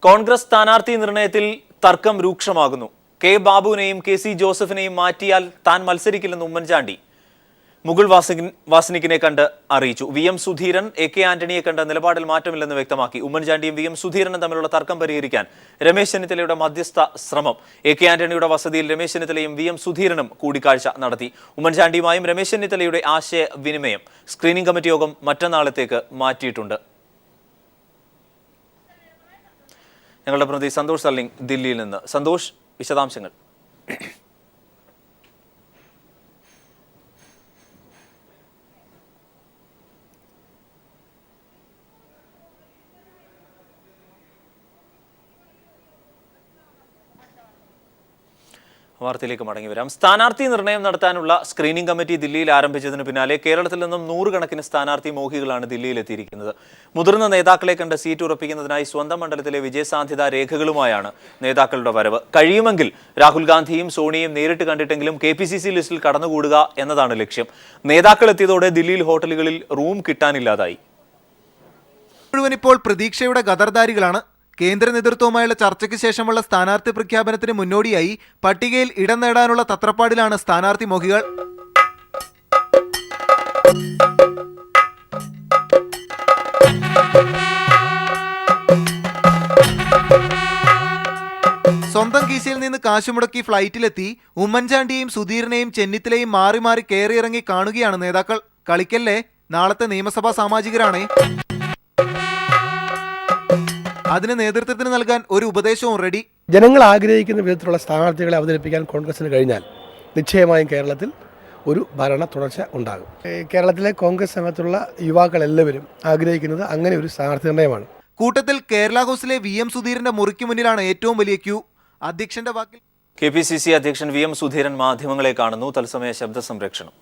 കോൺഗ്രസ് സ്ഥാനാർത്ഥി നിർണയത്തിൽ തർക്കം രൂക്ഷമാകുന്നു. K ബാബുവിനെയും K C ജോസഫിനെയും മാറ്റിയാൽ താൻ മത്സരിക്കില്ലെന്ന് ഉമ്മൻചാണ്ടി മുകുൾ വാസനിക്കിനെ കണ്ട് അറിയിച്ചു. V M Sudheeran A K ആന്റണിയെ കണ്ട് നിലപാടിൽ മാറ്റമില്ലെന്ന് വ്യക്തമാക്കി. ഉമ്മൻചാണ്ടിയും വി എം സുധീരനും തമ്മിലുള്ള തർക്കം പരിഹരിക്കാൻ രമേശ് ചെന്നിത്തലയുടെ മധ്യസ്ഥ ശ്രമം. എ കെ ആന്റണിയുടെ വസതിയിൽ രമേശ് ചെന്നിത്തലയും വി എം സുധീരനും കൂടിക്കാഴ്ച നടത്തി. ഉമ്മൻചാണ്ടിയുമായും രമേശ് ചെന്നിത്തലയുടെ ആശയവിനിമയം സ്ക്രീനിംഗ് കമ്മിറ്റി യോഗം മറ്റന്നാളത്തേക്ക് മാറ്റിയിട്ടുണ്ട്. ഞങ്ങളുടെ പ്രതിനിധി സന്തോഷ് സർലിംഗ് ദില്ലിയിൽ നിന്ന്. സന്തോഷ്, വിശദാംശങ്ങൾ. വാർത്തയിലേക്ക് മടങ്ങി വരാം. സ്ഥാനാർത്ഥി നിർണയം നടത്താനുള്ള സ്ക്രീനിംഗ് കമ്മിറ്റി ദില്ലിയിൽ ആരംഭിച്ചതിന് പിന്നാലെ കേരളത്തിൽ നിന്നും 100 കണക്കിന് സ്ഥാനാർത്ഥി മോഹികളാണ് ദില്ലിയിലെത്തിയിരിക്കുന്നത്. മുതിർന്ന നേതാക്കളെ കണ്ട് സീറ്റ് ഉറപ്പിക്കുന്നതിനായി സ്വന്തം മണ്ഡലത്തിലെ വിജയസാധ്യതാ രേഖകളുമായാണ് നേതാക്കളുടെ വരവ്. കഴിയുമെങ്കിൽ രാഹുൽ ഗാന്ധിയും സോണിയയും നേരിട്ട് കണ്ടിട്ടെങ്കിലും KPCC ലിസ്റ്റിൽ കടന്നുകൂടുക എന്നതാണ് ലക്ഷ്യം. നേതാക്കൾ എത്തിയതോടെ ദില്ലിയിൽ ഹോട്ടലുകളിൽ റൂം കിട്ടാനില്ലാതായി. മുഴുവൻ ഇപ്പോൾ പ്രതീക്ഷയുടെ ഗദർദാരികളാണ്. കേന്ദ്ര നേതൃത്വവുമായുള്ള ചർച്ചയ്ക്ക് ശേഷമുള്ള സ്ഥാനാർത്ഥി പ്രഖ്യാപനത്തിന് മുന്നോടിയായി പട്ടികയിൽ ഇടം നേടാനുള്ള തത്രപ്പാടിലാണ് സ്ഥാനാർത്ഥി മോഹികൾ. സ്വന്തം കീശയിൽ നിന്ന് കാശുമുടക്കി ഫ്ലൈറ്റിലെത്തി ഉമ്മൻചാണ്ടിയെയും സുധീരനെയും ചെന്നിത്തലയും മാറി മാറി കയറിയിറങ്ങി കാണുകയാണ് നേതാക്കൾ. കളിക്കല്ലേ, നാളത്തെ നിയമസഭാ സാമാജികരാണേ. അതിന് നേതൃത്വത്തിന് നൽകാൻ ഒരു ഉപദേശവും റെഡി. ജനങ്ങൾ ആഗ്രഹിക്കുന്ന വിധത്തിലുള്ള സ്ഥാനാർത്ഥികളെ അവതരിപ്പിക്കാൻ കോൺഗ്രസിന് കഴിഞ്ഞാൽ നിശ്ചയമായും കേരളത്തിൽ ഒരു ഭരണ തുടർച്ച ഉണ്ടാകും. കേരളത്തിലെ കോൺഗ്രസ് അംഗത്തുള്ള യുവാക്കൾ എല്ലാവരും ആഗ്രഹിക്കുന്നത് അങ്ങനെ ഒരു സ്ഥാനാർത്ഥി നിർണയമാണ്. കൂട്ടത്തിൽ കേരള ഹൗസിലെ വി എം സുധീരന്റെ മുറിക്ക് മുന്നിലാണ് ഏറ്റവും വലിയ ക്യൂ. അധ്യക്ഷന്റെ വാക്കിൽ KPCC അധ്യക്ഷൻ വി എം സുധീരൻ മാധ്യമങ്ങളെ കാണുന്നു. തത്സമയ ശബ്ദ സംരക്ഷണം.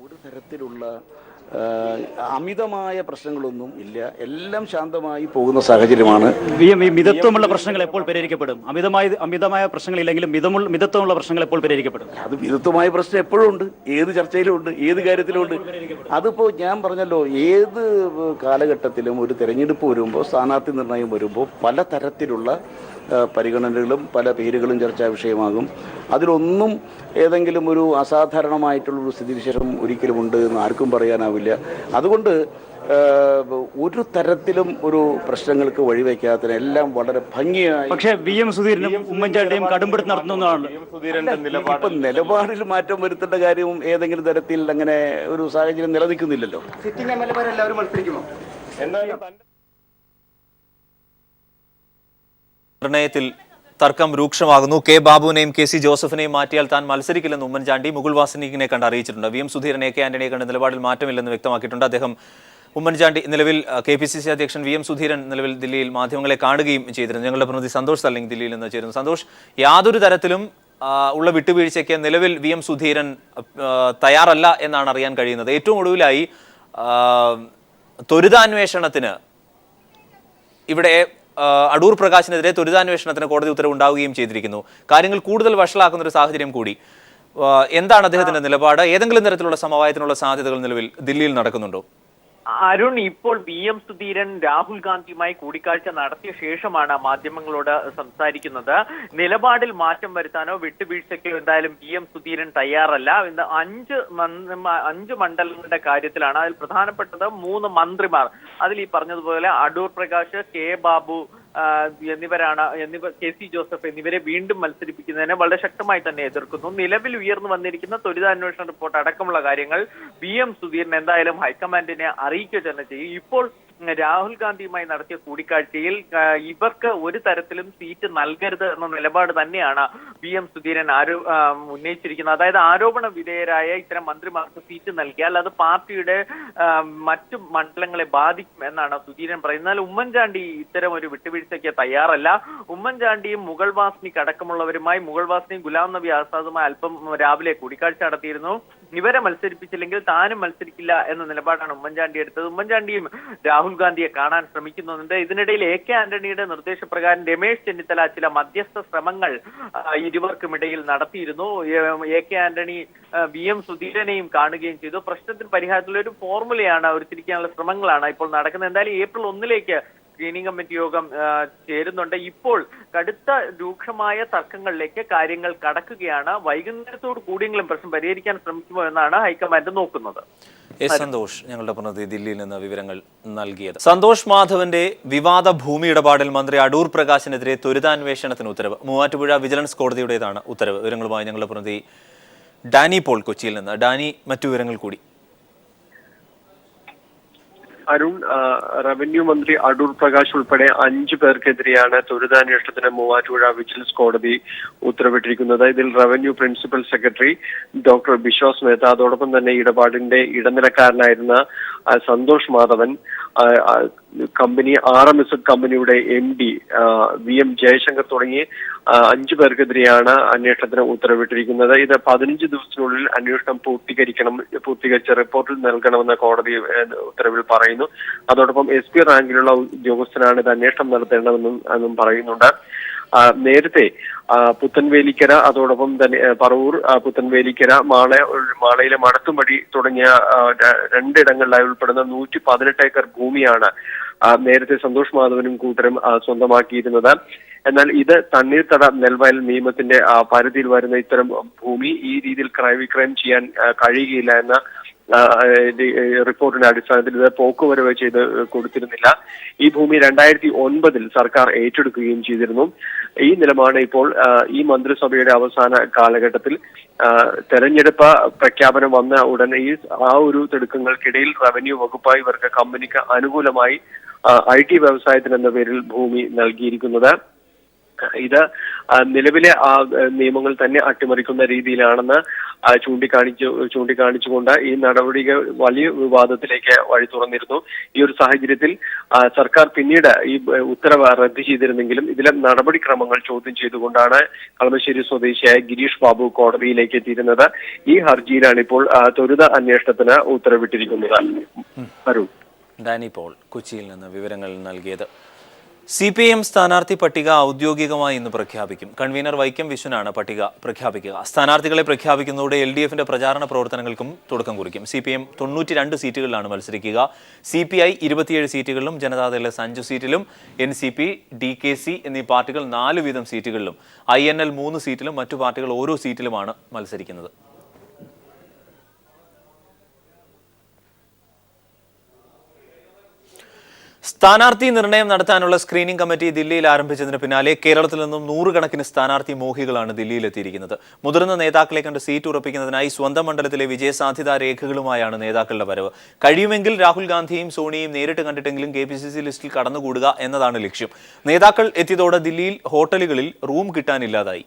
ഒരു തരത്തിലുള്ള അമിതമായ പ്രശ്നങ്ങളൊന്നും ഇല്ല, എല്ലാം ശാന്തമായി പോകുന്ന സാഹചര്യമാണ്. മിതത്വമുള്ള പ്രശ്നങ്ങൾ എപ്പോൾ പരിഹരിക്കപ്പെടും? അമിതമായ പ്രശ്നങ്ങളില്ലെങ്കിലും മിതത്വമുള്ള പ്രശ്നങ്ങൾ എപ്പോൾ പരിഹരിക്കപ്പെടും? അത് മിതത്വമായ പ്രശ്നം എപ്പോഴും ഉണ്ട്, ഏത് ചർച്ചയിലും ഉണ്ട്, ഏത് കാര്യത്തിലും ഉണ്ട്. അതിപ്പോൾ ഞാൻ പറഞ്ഞല്ലോ, ഏത് കാലഘട്ടത്തിലും ഒരു തെരഞ്ഞെടുപ്പ് വരുമ്പോൾ, സ്ഥാനാർത്ഥി നിർണയം വരുമ്പോൾ പല തരത്തിലുള്ള പരിഗണനകളും പല പേരുകളും ചർച്ചാ വിഷയമാകും. അതിലൊന്നും ഏതെങ്കിലും ഒരു അസാധാരണമായിട്ടുള്ളൊരു സ്ഥിതിവിശേഷം ഒരിക്കലും ഉണ്ട് എന്ന് ആർക്കും പറയാനാവില്ല. അതുകൊണ്ട് ഒരു തരത്തിലും ഒരു പ്രശ്നങ്ങൾക്ക് വഴിവെക്കാത്തതിന് എല്ലാം വളരെ ഭംഗിയായി. പക്ഷേ വി എം സുധീരനും ഉമ്മൻചാണ്ടിയും കടുംപിടുത്തം നടത്തുന്നതാണ്. ഇപ്പൊ നിലപാടിൽ മാറ്റം വരുത്തേണ്ട കാര്യവും ഏതെങ്കിലും തരത്തിൽ അങ്ങനെ ഒരു സാഹചര്യം നിലനിൽക്കുന്നില്ലല്ലോ. സിറ്റിംഗ് എംഎൽഎമാരെല്ലാവരും മത്സരിക്കുമോ? നിർണയത്തിൽ തർക്കം രൂക്ഷമാകുന്നു. കെ ബാബുവിനെയും കെ സി ജോസഫിനെയും മാറ്റിയാൽ താൻ മത്സരിക്കില്ലെന്ന് ഉമ്മൻചാണ്ടി മുകുൾ വാസനിക്കിനെ കണ്ട് അറിയിച്ചിട്ടുണ്ട്. V M Sudheeran A K ആന്റണിയെ കണ്ട് നിലപാടിൽ മാറ്റമില്ലെന്ന് വ്യക്തമാക്കിയിട്ടുണ്ട്. അദ്ദേഹം ഉമ്മൻചാണ്ടി നിലവിൽ KPCC അധ്യക്ഷൻ വി എം സുധീരൻ നിലവിൽ ദില്ലിയിൽ മാധ്യമങ്ങളെ കാണുകയും ചെയ്തിരുന്നു. ഞങ്ങളുടെ പ്രതിനിധി സന്തോഷ് സർലിംഗ് ദില്ലിയിൽ നിന്ന് ചേരുന്നു. സന്തോഷ്, യാതൊരു തരത്തിലും ഉള്ള വിട്ടുവീഴ്ചയ്ക്ക് നിലവിൽ വി എം സുധീരൻ തയ്യാറല്ല എന്നാണ് അറിയാൻ കഴിയുന്നത്. ഏറ്റവും ഒടുവിലായി ത്വരിതാന്വേഷണത്തിന് ഇവിടെ അടൂർ പ്രകാശിനെതിരെ ത്വരിതാന്വേഷണത്തിന് കോടതി ഉത്തരവ് ഉണ്ടാവുകയും ചെയ്തിരിക്കുന്നു. കാര്യങ്ങൾ കൂടുതൽ വഷളാക്കുന്ന ഒരു സാഹചര്യം കൂടി. എന്താണ് അദ്ദേഹത്തിന്റെ നിലപാട്? ഏതെങ്കിലും തരത്തിലുള്ള സമവായത്തിനുള്ള സാധ്യതകൾ നിലവിൽ ദില്ലിയിൽ നടക്കുന്നുണ്ടോ? അരുൺ, ഇപ്പോൾ വി എം സുധീരൻ രാഹുൽ ഗാന്ധിയുമായി കൂടിക്കാഴ്ച നടത്തിയ ശേഷമാണ് മാധ്യമങ്ങളോട് സംസാരിക്കുന്നത്. നിലപാടിൽ മാറ്റം വരുത്താനോ വിട്ടുവീഴ്ചയ്ക്കോ എന്തായാലും വി എം സുധീരൻ തയ്യാറല്ല. 5 മണ്ഡലങ്ങളുടെ കാര്യത്തിലാണ്. അതിൽ പ്രധാനപ്പെട്ടത് 3 മന്ത്രിമാർ. അതിൽ ഈ പറഞ്ഞതുപോലെ Adoor Prakash, K Babu K C Joseph എന്നിവരെ വീണ്ടും മത്സരിപ്പിക്കുന്നതിനെ വളരെ ശക്തമായി തന്നെ എതിർക്കുന്നു. നിലവിൽ ഉയർന്നു വന്നിരിക്കുന്ന ത്വരിതാന്വേഷണ റിപ്പോർട്ട് അടക്കമുള്ള കാര്യങ്ങൾ വി എം സുധീരൻ എന്തായാലും ഹൈക്കമാൻഡിനെ അറിയിക്കുക തന്നെ ചെയ്യും. ഇപ്പോൾ രാഹുൽ ഗാന്ധിയുമായി നടത്തിയ കൂടിക്കാഴ്ചയിൽ ഇവർക്ക് ഒരു തരത്തിലും സീറ്റ് നൽകരുത് എന്ന നിലപാട് തന്നെയാണ് വി എം സുധീരൻ ഉന്നയിച്ചിരിക്കുന്നത്. അതായത് ആരോപണ വിധേയരായ ഇത്തരം മന്ത്രിമാർക്ക് സീറ്റ് നൽകിയാൽ അത് പാർട്ടിയുടെ മറ്റു മണ്ഡലങ്ങളെ ബാധിക്കും എന്നാണ് സുധീരൻ പറയുന്നത്. എന്നാൽ ഉമ്മൻചാണ്ടി ഇത്തരം ഒരു വിട്ടുവീഴ്ചയ്ക്ക് തയ്യാറല്ല. ഉമ്മൻചാണ്ടിയും മുകുൾ വാസനിക് അടക്കമുള്ളവരുമായി, മുകുൾ വാസനിയും ഗുലാം നബി ആസാദുമായി അല്പം രാവിലെ കൂടിക്കാഴ്ച നടത്തിയിരുന്നു. ഇവരെ മത്സരിപ്പിച്ചില്ലെങ്കിൽ താനും മത്സരിക്കില്ല എന്ന നിലപാടാണ് ഉമ്മൻചാണ്ടി എടുത്തത്. ഉമ്മൻചാണ്ടിയും രാഹുൽ ഗാന്ധിയെ കാണാൻ ശ്രമിക്കുന്നുണ്ട്. ഇതിനിടയിൽ എ കെ ആന്റണിയുടെ നിർദ്ദേശപ്രകാരം രമേശ് ചെന്നിത്തല ചില മധ്യസ്ഥ ശ്രമങ്ങൾ ഇരുവർക്കുമിടയിൽ നടത്തിയിരുന്നു. A K Antony V M സുധീരനെയും കാണുകയും ചെയ്തു. പ്രശ്നത്തിന് പരിഹാരത്തിലുള്ള ഒരു ഫോർമുലയാണ് ഉരുത്തിരിക്കാനുള്ള ശ്രമങ്ങളാണ് ഇപ്പോൾ നടക്കുന്നത്. എന്തായാലും ഏപ്രിൽ 1 സ്ക്രീനിംഗ് കമ്മിറ്റി യോഗം ചേരുന്നുണ്ട്. ഇപ്പോൾ കടുത്ത രൂക്ഷമായ തർക്കങ്ങളിലേക്ക് കാര്യങ്ങൾ കടക്കുകയാണ്. വൈകുന്നേരത്തോട് കൂടിയെങ്കിലും പ്രശ്നം പരിഹരിക്കാൻ ശ്രമിക്കുമോ എന്നാണ് ഹൈക്കമാൻഡ് നോക്കുന്നത്. സന്തോഷ് ഞങ്ങളുടെ പ്രതിനിധി ദില്ലിയിൽ നിന്ന് വിവരങ്ങൾ നൽകിയത്. സന്തോഷ് മാധവന്റെ വിവാദ ഭൂമി ഇടപാടിൽ മന്ത്രി അടൂർ പ്രകാശിനെതിരെ ത്വരിതാന്വേഷണത്തിന് ഉത്തരവ്. മൂവാറ്റുപുഴ വിജിലൻസ് കോടതിയുടേതാണ് ഉത്തരവ്. വിവരങ്ങളുമായി ഞങ്ങളുടെ പ്രതിനിധി ഡാനി പോൾ കൊച്ചിയിൽ നിന്ന്. ഡാനി, മറ്റു വിവരങ്ങൾ കൂടി. അരുൺ, റവന്യൂ മന്ത്രി അടൂർ പ്രകാശ് ഉൾപ്പെടെ 5 പേർക്കെതിരെയാണ് ത്വരിതാന്വേഷണത്തിന് മൂവാറ്റുപുഴ വിജിലൻസ് കോടതി ഉത്തരവിട്ടിരിക്കുന്നത്. ഇതിൽ revenue principal secretary doctor Biswas Mehta, അതോടൊപ്പം തന്നെ ഇടപാടിന്റെ ഇടനിലക്കാരനായിരുന്ന സന്തോഷ് മാധവൻ, കമ്പനി RMZ കമ്പനിയുടെ MD VM ജയശങ്കർ തുടങ്ങി 5 പേർക്കെതിരെയാണ് അന്വേഷണത്തിന് ഉത്തരവിട്ടിരിക്കുന്നത്. ഇത് 15 ദിവസത്തിനുള്ളിൽ അന്വേഷണം പൂർത്തീകരിച്ച റിപ്പോർട്ടിൽ നൽകണമെന്ന് കോടതി ഉത്തരവിൽ പറയുന്നു. അതോടൊപ്പം SP റാങ്കിലുള്ള ഉദ്യോഗസ്ഥനാണ് ഇത് അന്വേഷണം നടത്തേണ്ടതെന്നും പറയുന്നുണ്ട്. നേരത്തെ പുത്തൻവേലിക്കര, അതോടൊപ്പം തന്നെ പറവൂർ, പുത്തൻവേലിക്കര, മാളയിലെ മടത്തുംപടി തുടങ്ങിയ 2 ഇടങ്ങളിലായി ഉൾപ്പെടുന്ന 118 ഏക്കർ ഭൂമിയാണ് നേരത്തെ സന്തോഷ് മാധവനും കൂട്ടരും സ്വന്തമാക്കിയിരുന്നത്. എന്നാൽ ഇത് തണ്ണീർത്തട നെൽവയൽ നിയമത്തിന്റെ പരിധിയിൽ വരുന്ന ഇത്തരം ഭൂമി ഈ രീതിയിൽ ക്രയവിക്രയം ചെയ്യാൻ കഴിയുകയില്ല എന്ന റിപ്പോർട്ടിന്റെ അടിസ്ഥാനത്തിൽ ഇത് പോക്കുവരവ് ചെയ്ത് കൊടുത്തിരുന്നില്ല. ഈ ഭൂമി 2009 സർക്കാർ ഏറ്റെടുക്കുകയും ചെയ്തിരുന്നു. ഈ നിലപാട് ഇപ്പോൾ ഈ മന്ത്രിസഭയുടെ അവസാന കാലഘട്ടത്തിൽ തെരഞ്ഞെടുപ്പ് പ്രഖ്യാപനം വന്ന ഉടനെ ആ ഒരു തിടുക്കങ്ങൾക്കിടയിൽ റവന്യൂ വകുപ്പായി ഇവർക്ക് കമ്പനിക്ക് അനുകൂലമായി IT വ്യവസായത്തിന് എന്ന പേരിൽ ഭൂമി നൽകിയിരിക്കുന്നത്. ഇത് നിലവിലെ നിയമങ്ങൾ തന്നെ അട്ടിമറിക്കുന്ന രീതിയിലാണെന്ന് ചൂണ്ടിക്കാണിച്ചുകൊണ്ട് ഈ നടപടികൾ വലിയ വിവാദത്തിലേക്ക് വഴി തുറന്നിരുന്നു. ഈ ഒരു സാഹചര്യത്തിൽ സർക്കാർ പിന്നീട് ഈ ഉത്തരവ് റദ്ദ് ചെയ്തിരുന്നെങ്കിലും ഇതിലെ നടപടിക്രമങ്ങൾ ചോദ്യം ചെയ്തുകൊണ്ടാണ് കളമശ്ശേരി സ്വദേശിയായ ഗിരീഷ് ബാബു കോടതിയിലേക്ക് എത്തിയിരുന്നത്. ഈ ഹർജിയിലാണ് ഇപ്പോൾ ത്വരിത അന്വേഷണത്തിന് ഉത്തരവിട്ടിരിക്കുന്നത്. അരുൺ, ഡാനി പോൾ കൊച്ചിയിൽ നിന്ന് വിവരങ്ങൾ നൽകിയത്. CPIM സ്ഥാനാർത്ഥി പട്ടിക ഔദ്യോഗികമായി ഇന്ന് പ്രഖ്യാപിക്കും. കൺവീനർ വൈക്കം വിശ്വനാണ് പട്ടിക പ്രഖ്യാപിക്കുക. സ്ഥാനാർത്ഥികളെ പ്രഖ്യാപിക്കുന്നതോടെ LDFന്റെ പ്രചാരണ പ്രവർത്തനങ്ങൾക്കും തുടക്കം കുറിക്കും. CPIM 92 സീറ്റുകളിലാണ് മത്സരിക്കുക. CPI 27 സീറ്റുകളിലും ജനതാദൾ 5 സീറ്റിലും NCP, DKC എന്നീ പാർട്ടികൾ 4 വീതം സീറ്റുകളിലും INL 3 സീറ്റിലും മറ്റു പാർട്ടികൾ ഓരോ സീറ്റിലുമാണ് മത്സരിക്കുന്നത്. സ്ഥാനാർത്ഥി നിർണയം നടത്താനുള്ള സ്ക്രീനിംഗ് കമ്മിറ്റി ദില്ലിയിൽ ആരംഭിച്ചതിന് പിന്നാലെ കേരളത്തിൽ നിന്നും 100 കണക്കിന് സ്ഥാനാർത്ഥി മോഹികളാണ് ദില്ലിയിലെത്തിയിരിക്കുന്നത്. മുതിർന്ന നേതാക്കളെ കണ്ട് സീറ്റ് ഉറപ്പിക്കുന്നതിനായി സ്വന്തം മണ്ഡലത്തിലെ വിജയസാധ്യതാ രേഖകളുമായാണ് നേതാക്കളുടെ വരവ്. കഴിയുമെങ്കിൽ രാഹുൽ ഗാന്ധിയും സോണിയയും നേരിട്ട് കണ്ടിട്ടെങ്കിലും KPCC ലിസ്റ്റിൽ കടന്നുകൂടുക എന്നതാണ് ലക്ഷ്യം. നേതാക്കൾ എത്തിയതോടെ ദില്ലിയിൽ ഹോട്ടലുകളിൽ റൂം കിട്ടാനില്ലാതായി.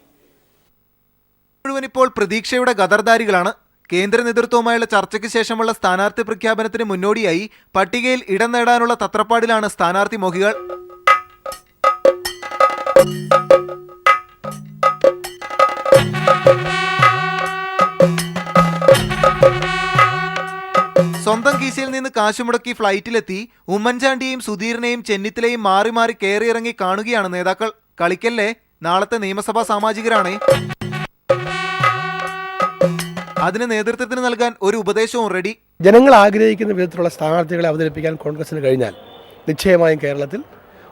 ഇപ്പോൾ പ്രതീക്ഷയുടെ ഗദർദാരികളാണ്. കേന്ദ്ര നേതൃത്വവുമായുള്ള ചർച്ചയ്ക്ക് ശേഷമുള്ള സ്ഥാനാർത്ഥി പ്രഖ്യാപനത്തിന് മുന്നോടിയായി പട്ടികയിൽ ഇടം നേടാനുള്ള തത്രപ്പാടിലാണ് സ്ഥാനാർത്ഥി മോഹികൾ. സ്വന്തം കീശയിൽ നിന്ന് കാശുമുടക്കി ഫ്ലൈറ്റിലെത്തി ഉമ്മൻചാണ്ടിയെയും സുധീറിനെയും ചെന്നിത്തലയും മാറി മാറി കയറിയിറങ്ങി കാണുകയാണ് നേതാക്കൾ. കളിക്കല്ലേ, നാളത്തെ നിയമസഭാ സാമാജികരാണേ. അതിന് നേതൃത്വത്തിന് നൽകാൻ ഒരു ഉപദേശവും റെഡി. ജനങ്ങൾ ആഗ്രഹിക്കുന്ന വിധത്തിലുള്ള സ്ഥാനാർത്ഥികളെ അവതരിപ്പിക്കാൻ കോൺഗ്രസിന് കഴിഞ്ഞാൽ നിശ്ചയമായും കേരളത്തിൽ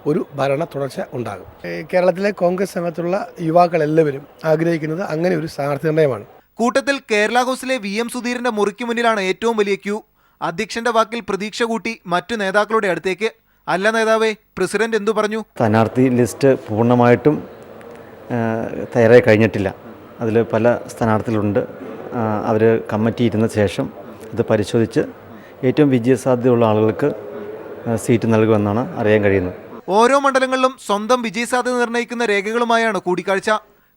ഒരു ഭരണ തുടർച്ച ഉണ്ടാകും. കേരളത്തിലെ കോൺഗ്രസ് അംഗത്തുള്ള യുവാക്കളെല്ലാവരും ആഗ്രഹിക്കുന്നത് അങ്ങനെ ഒരു സ്ഥാനാർത്ഥി നിർണയമാണ്. കൂട്ടത്തിൽ കേരള ഹൗസിലെ VM സുധീറിന്റെ മുറിക്ക് മുന്നിലാണ് ഏറ്റവും വലിയ ക്യൂ. അധ്യക്ഷന്റെ വാക്കിൽ പ്രതീക്ഷ കൂട്ടി മറ്റു നേതാക്കളുടെ അടുത്തേക്ക്. അല്ല നേതാവേ, പ്രസിഡന്റ് എന്തു പറഞ്ഞു? സ്ഥാനാർത്ഥി ലിസ്റ്റ് പൂർണ്ണമായിട്ടും തയ്യാറായി കഴിഞ്ഞിട്ടില്ല. അതിൽ പല സ്ഥാനാർത്ഥികളുണ്ട്. അവർ കമ്മിറ്റി ഇരുന്ന ശേഷം ഇത് പരിശോധിച്ച് ഏറ്റവും വിജയസാധ്യതയുള്ള ആളുകൾക്ക് സീറ്റ് നൽകുമെന്നാണ് അറിയാൻ കഴിയുന്നത്. ഓരോ മണ്ഡലങ്ങളിലും സ്വന്തം വിജയസാധ്യത നിർണ്ണയിക്കുന്ന രേഖകളുമായാണ് കൂടിക്കാഴ്ച.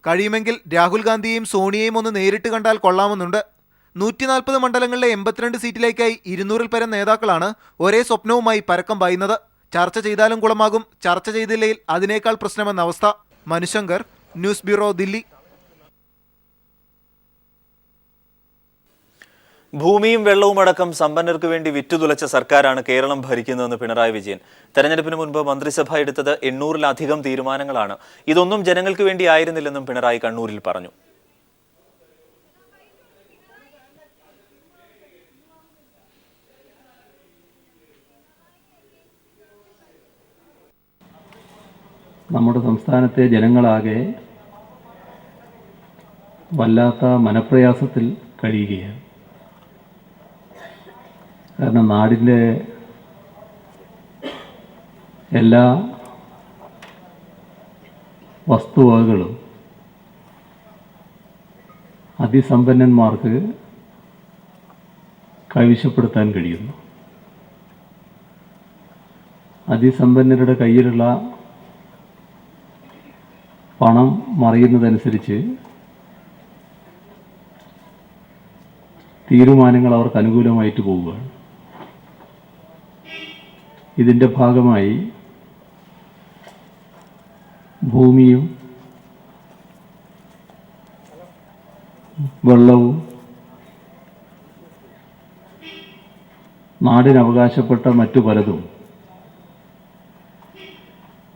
കഴിയുമെങ്കിൽ രാഹുൽ ഗാന്ധിയെയും സോണിയയും ഒന്ന് നേരിട്ട് കണ്ടാൽ കൊള്ളാമെന്നുണ്ട്. 140 മണ്ഡലങ്ങളിലെ 82 സീറ്റിലേക്കായി 200-ൽ പരം നേതാക്കളാണ് ഒരേ സ്വപ്നവുമായി പരക്കം പായുന്നത്. ചർച്ച ചെയ്താലും കുളമാകും, ചർച്ച ചെയ്തില്ലെങ്കിൽ അതിനേക്കാൾ പ്രശ്നമെന്ന അവസ്ഥ. Manushankar, news bureau, Delhi. ഭൂമിയും വെള്ളവുമടക്കം സമ്പന്നർക്ക് വേണ്ടി വിറ്റുതുലച്ച സർക്കാരാണ് കേരളം ഭരിക്കുന്നതെന്ന് പിണറായി വിജയൻ. തെരഞ്ഞെടുപ്പിന് മുൻപ് മന്ത്രിസഭ എടുത്തത് 800-ലധികം തീരുമാനങ്ങളാണ്. ഇതൊന്നും ജനങ്ങൾക്ക് വേണ്ടി ആയിരുന്നില്ലെന്നും പിണറായി കണ്ണൂരിൽ പറഞ്ഞു. നമ്മുടെ സംസ്ഥാനത്തെ ജനങ്ങളാകെ വല്ലാത്ത മനപ്രയാസത്തിൽ കഴിയുകയാണ്. കാരണം നാടിൻ്റെ എല്ലാ വസ്തുവകകളും അതിസമ്പന്നന്മാർക്ക് കൈവശപ്പെടുത്താൻ കഴിയുന്നു. അതിസമ്പന്നരുടെ കയ്യിലുള്ള പണം മറിയുന്നതനുസരിച്ച് തീരുമാനങ്ങൾ അവർക്ക് അനുകൂലമായിട്ട് പോവുകയാണ്. ഇതിൻ്റെ ഭാഗമായി ഭൂമിയും വെള്ളവും നാടിനവകാശപ്പെട്ട മറ്റു പലതും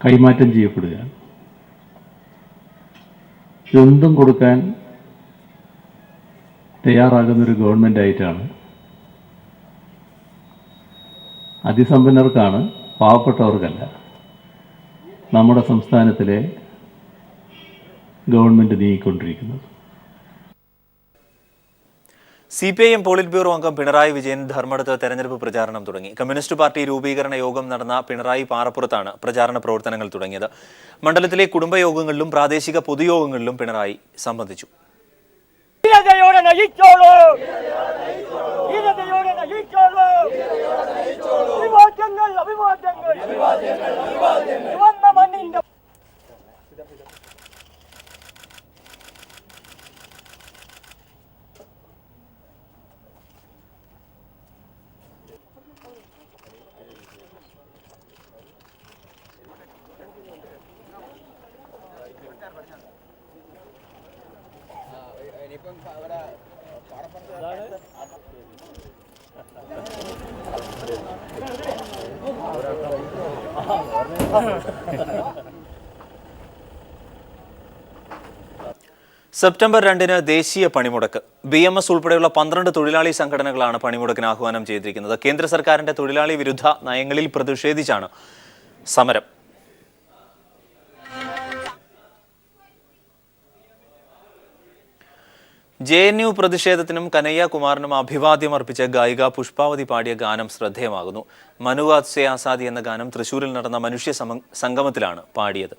കൈമാറ്റം ചെയ്യപ്പെടുകയാണ്. ഇതെന്തും കൊടുക്കാൻ തയ്യാറാകുന്നൊരു ഗവൺമെൻറ്റായിട്ടാണ്. അതിസമ്പന്നർക്കാണ്, പാവപ്പെട്ടവർക്കല്ല നമ്മുടെ സംസ്ഥാനത്തിലെ ഗവൺമെൻറ് നീങ്ങിക്കൊണ്ടിരിക്കുന്നത്. CPIM പോളിറ്റ് ബ്യൂറോ അംഗം പിണറായി വിജയൻ ധർമ്മടത്ത് തെരഞ്ഞെടുപ്പ് പ്രചാരണം തുടങ്ങി. കമ്മ്യൂണിസ്റ്റ് പാർട്ടി രൂപീകരണ യോഗം നടന്ന പിണറായി പാറപ്പുറത്താണ് പ്രചാരണ പ്രവർത്തനങ്ങൾ തുടങ്ങിയത്. മണ്ഡലത്തിലെ കുടുംബയോഗങ്ങളിലും പ്രാദേശിക പൊതുയോഗങ്ങളിലും പിണറായി സംബന്ധിച്ചു. സെപ്റ്റംബർ 2 ദേശീയ പണിമുടക്ക്. BMS ഉൾപ്പെടെയുള്ള 12 തൊഴിലാളി സംഘടനകളാണ് പണിമുടക്കിന് ആഹ്വാനം ചെയ്തിരിക്കുന്നത്. കേന്ദ്ര സർക്കാരിന്റെ തൊഴിലാളി വിരുദ്ധ നയങ്ങളിൽ പ്രതിഷേധിച്ചാണ് സമരം. JNU പ്രതിഷേധത്തിനും കനയ്യകുമാറിനും അഭിവാദ്യം അർപ്പിച്ച ഗായിക പുഷ്പാവതി പാടിയ ഗാനം ശ്രദ്ധേയമാകുന്നു. മനുവാദ് സെ ആസാദി എന്ന ഗാനം തൃശൂരിൽ നടന്ന മനുഷ്യ സംഗമത്തിലാണ് പാടിയത്.